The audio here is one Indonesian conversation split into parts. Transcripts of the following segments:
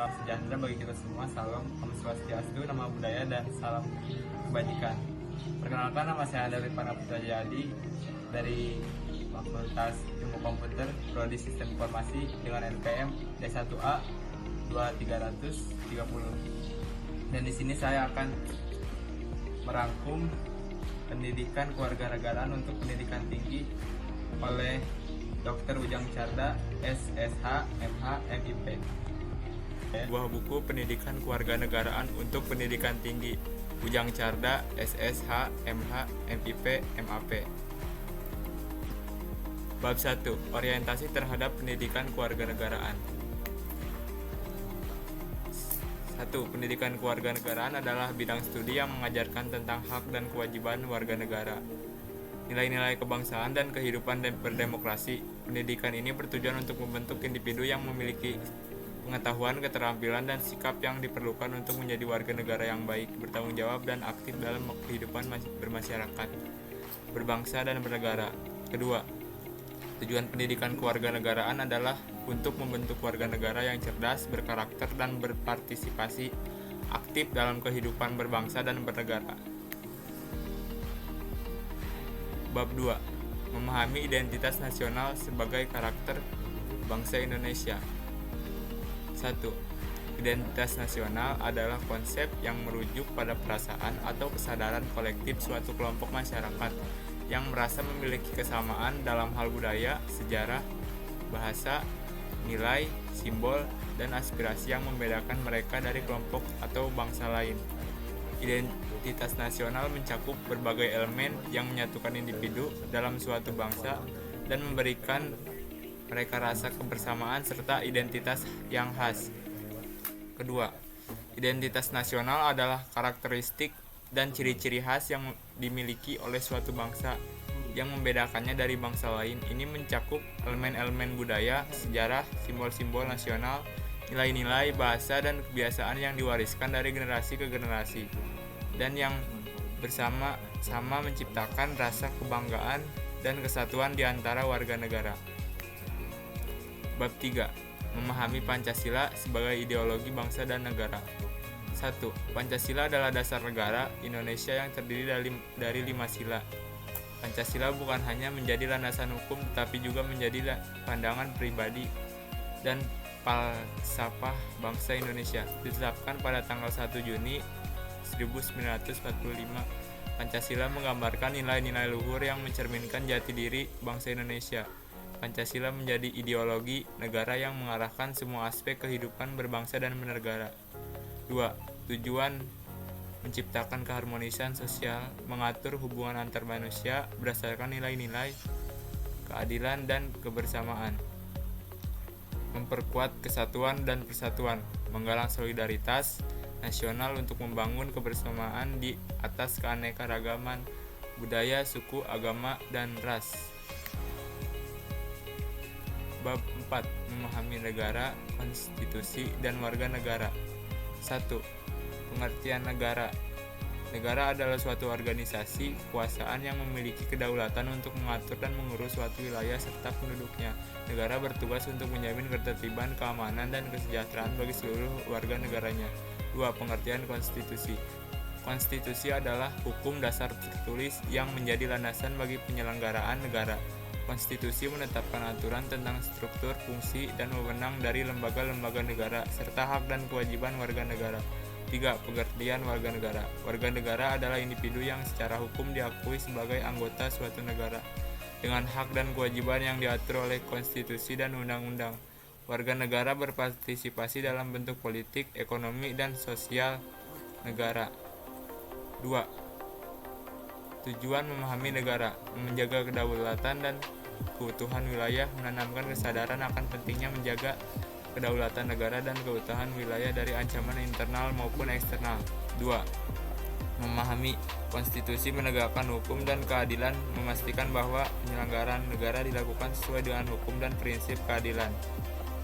salam sejahtera bagi kita semua. Salam Om Swastiastu, nama budaya dan salam kebajikan. Perkenalkan, nama saya Dari Panaputra Jadi dari Fakultas Ilmu Komputer, Prodi Sistem Informasi dengan NPM D1A 2330. Dan di sini saya akan merangkum pendidikan kewarganegaraan untuk pendidikan tinggi oleh Dr. Ujang Carda, SSH, MH, MIP. Buah buku Pendidikan Kewarganegaraan untuk Pendidikan Tinggi, Ujang Carda, SSH, MH, MIP, MAP. Bab 1. Orientasi terhadap pendidikan kewarganegaraan. 1. Pendidikan kewarganegaraan adalah bidang studi yang mengajarkan tentang hak dan kewajiban warga negara, nilai-nilai kebangsaan dan kehidupan berdemokrasi. Pendidikan ini bertujuan untuk membentuk individu yang memiliki pengetahuan, keterampilan, dan sikap yang diperlukan untuk menjadi warga negara yang baik, bertanggung jawab, dan aktif dalam kehidupan bermasyarakat, berbangsa, dan bernegara. Kedua, tujuan pendidikan kewarganegaraan adalah untuk membentuk warga negara yang cerdas, berkarakter, dan berpartisipasi aktif dalam kehidupan berbangsa dan bernegara. Bab 2. Memahami identitas nasional sebagai karakter bangsa Indonesia. 1. Identitas nasional adalah konsep yang merujuk pada perasaan atau kesadaran kolektif suatu kelompok masyarakat yang merasa memiliki kesamaan dalam hal budaya, sejarah, bahasa, nilai, simbol, dan aspirasi yang membedakan mereka dari kelompok atau bangsa lain. Identitas nasional mencakup berbagai elemen yang menyatukan individu dalam suatu bangsa dan memberikan mereka rasa kebersamaan serta identitas yang khas. Kedua, identitas nasional adalah karakteristik dan ciri-ciri khas yang dimiliki oleh suatu bangsa yang membedakannya dari bangsa lain. Ini mencakup elemen-elemen budaya, sejarah, simbol-simbol nasional, nilai-nilai, bahasa, dan kebiasaan yang diwariskan dari generasi ke generasi, dan yang bersama-sama menciptakan rasa kebanggaan dan kesatuan di antara warga negara. Bab 3. Memahami Pancasila sebagai ideologi bangsa dan negara. 1. Pancasila adalah dasar negara Indonesia yang terdiri dari 5 sila. Pancasila bukan hanya menjadi landasan hukum tetapi juga menjadi pandangan pribadi dan falsafah bangsa Indonesia. Ditetapkan pada tanggal 1 Juni 1945, Pancasila menggambarkan nilai-nilai luhur yang mencerminkan jati diri bangsa Indonesia. Pancasila menjadi ideologi negara yang mengarahkan semua aspek kehidupan berbangsa dan bernegara. 2. Tujuan menciptakan keharmonisan sosial, mengatur hubungan antar manusia berdasarkan nilai-nilai keadilan dan kebersamaan, memperkuat kesatuan dan persatuan, menggalang solidaritas nasional untuk membangun kebersamaan di atas keanekaragaman budaya, suku, agama, dan ras. Bab 4. Memahami negara, konstitusi, dan warga negara. 1. Pengertian negara. Negara adalah suatu organisasi kekuasaan yang memiliki kedaulatan untuk mengatur dan mengurus suatu wilayah serta penduduknya. Negara bertugas untuk menjamin ketertiban, keamanan, dan kesejahteraan bagi seluruh warga negaranya. 2. Pengertian konstitusi. Konstitusi adalah hukum dasar tertulis yang menjadi landasan bagi penyelenggaraan negara. Konstitusi menetapkan aturan tentang struktur, fungsi, dan wewenang dari lembaga-lembaga negara serta hak dan kewajiban warga negara. 3. Pengertian warga negara. Warga negara adalah individu yang secara hukum diakui sebagai anggota suatu negara dengan hak dan kewajiban yang diatur oleh konstitusi dan undang-undang. Warga negara berpartisipasi dalam bentuk politik, ekonomi, dan sosial negara. 2. Tujuan memahami negara, menjaga kedaulatan dan keutuhan wilayah, menanamkan kesadaran akan pentingnya menjaga kedaulatan negara dan keutuhan wilayah dari ancaman internal maupun eksternal. 2. Memahami konstitusi, menegakkan hukum dan keadilan, memastikan bahwa penyelenggaraan negara dilakukan sesuai dengan hukum dan prinsip keadilan.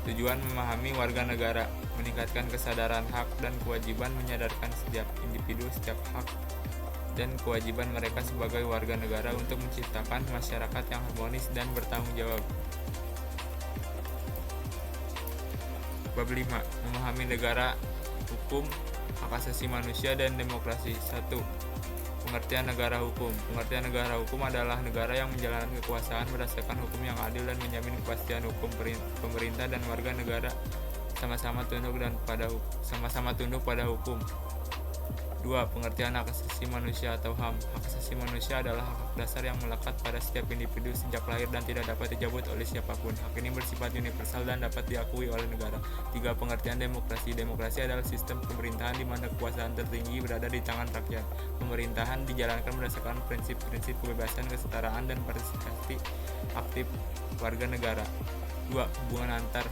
Tujuan memahami warga negara, meningkatkan kesadaran hak dan kewajiban, menyadarkan setiap individu setiap hak dan kewajiban mereka sebagai warga negara untuk menciptakan masyarakat yang harmonis dan bertanggung jawab. Bab 5. Memahami negara, hukum, hak asasi manusia, dan demokrasi. 1. Pengertian negara hukum. Pengertian negara hukum adalah negara yang menjalankan kekuasaan berdasarkan hukum yang adil dan menjamin kepastian hukum. Pemerintah dan warga negara sama-sama tunduk pada hukum. 2. Pengertian hak asasi manusia atau HAM. Hak asasi manusia adalah hak dasar yang melekat pada setiap individu sejak lahir dan tidak dapat dicabut oleh siapapun. Hak ini bersifat universal dan dapat diakui oleh negara. 3. Pengertian demokrasi. Demokrasi adalah sistem pemerintahan di mana kekuasaan tertinggi berada di tangan rakyat. Pemerintahan dijalankan berdasarkan prinsip-prinsip kebebasan, kesetaraan, dan partisipasi aktif warga negara. 2. Hubungan antar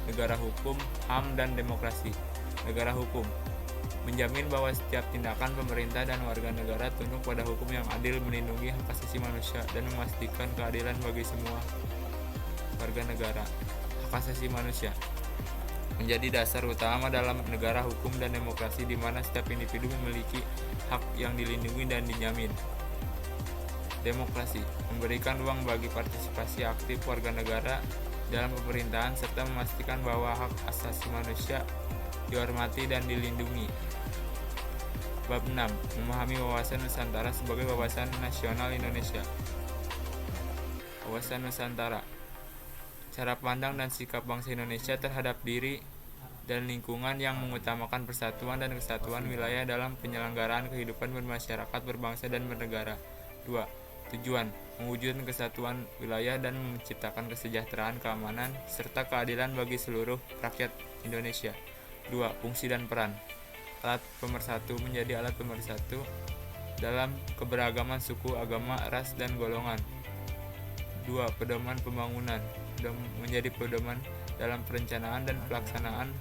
negara hukum, HAM, dan demokrasi. Negara hukum menjamin bahwa setiap tindakan pemerintah dan warga negara tunduk pada hukum yang adil, melindungi hak asasi manusia, dan memastikan keadilan bagi semua warga negara. Hak asasi manusia menjadi dasar utama dalam negara hukum dan demokrasi di mana setiap individu memiliki hak yang dilindungi dan dijamin. Demokrasi memberikan ruang bagi partisipasi aktif warga negara dalam pemerintahan serta memastikan bahwa hak asasi manusia dihormati dan dilindungi. Bab 6. Memahami wawasan Nusantara sebagai wawasan nasional Indonesia. Wawasan Nusantara. Cara pandang dan sikap bangsa Indonesia terhadap diri dan lingkungan yang mengutamakan persatuan dan kesatuan wilayah dalam penyelenggaraan kehidupan bermasyarakat, berbangsa, dan bernegara. 2. Tujuan: mewujudkan kesatuan wilayah dan menciptakan kesejahteraan, keamanan, serta keadilan bagi seluruh rakyat Indonesia. 2. Fungsi dan peran. Alat pemersatu menjadi alat pemersatu dalam keberagaman suku, agama, ras, dan golongan. 2. Pedoman pembangunan menjadi pedoman dalam perencanaan dan pelaksanaan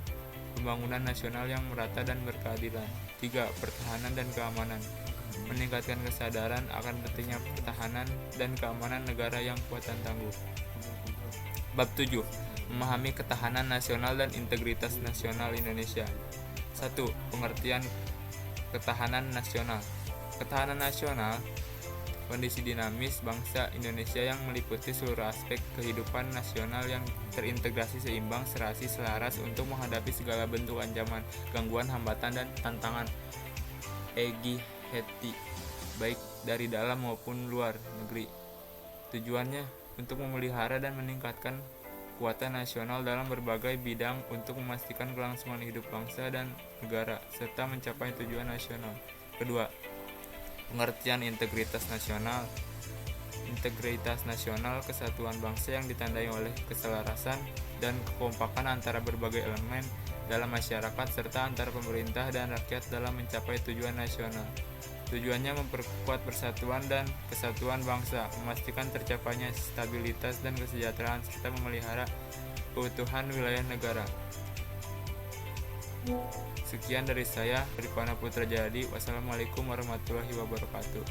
pembangunan nasional yang merata dan berkeadilan. 3. Pertahanan dan keamanan meningkatkan kesadaran akan pentingnya pertahanan dan keamanan negara yang kuat dan tangguh. Bab 7. Memahami ketahanan nasional dan integritas nasional Indonesia. 1. Pengertian ketahanan nasional. Ketahanan nasional kondisi dinamis bangsa Indonesia yang meliputi seluruh aspek kehidupan nasional yang terintegrasi, seimbang, serasi, selaras untuk menghadapi segala bentuk ancaman, gangguan, hambatan, dan tantangan heti baik dari dalam maupun luar negeri. Tujuannya untuk memelihara dan meningkatkan kekuatan nasional dalam berbagai bidang untuk memastikan kelangsungan hidup bangsa dan negara serta mencapai tujuan nasional. Kedua, pengertian integritas nasional. Integritas nasional kesatuan bangsa yang ditandai oleh keselarasan dan kekompakan antara berbagai elemen dalam masyarakat serta antara pemerintah dan rakyat dalam mencapai tujuan nasional. Tujuannya memperkuat persatuan dan kesatuan bangsa, memastikan tercapainya stabilitas dan kesejahteraan, serta memelihara keutuhan wilayah negara. Sekian dari saya, Rifana Putra Jadi. Wassalamualaikum warahmatullahi wabarakatuh.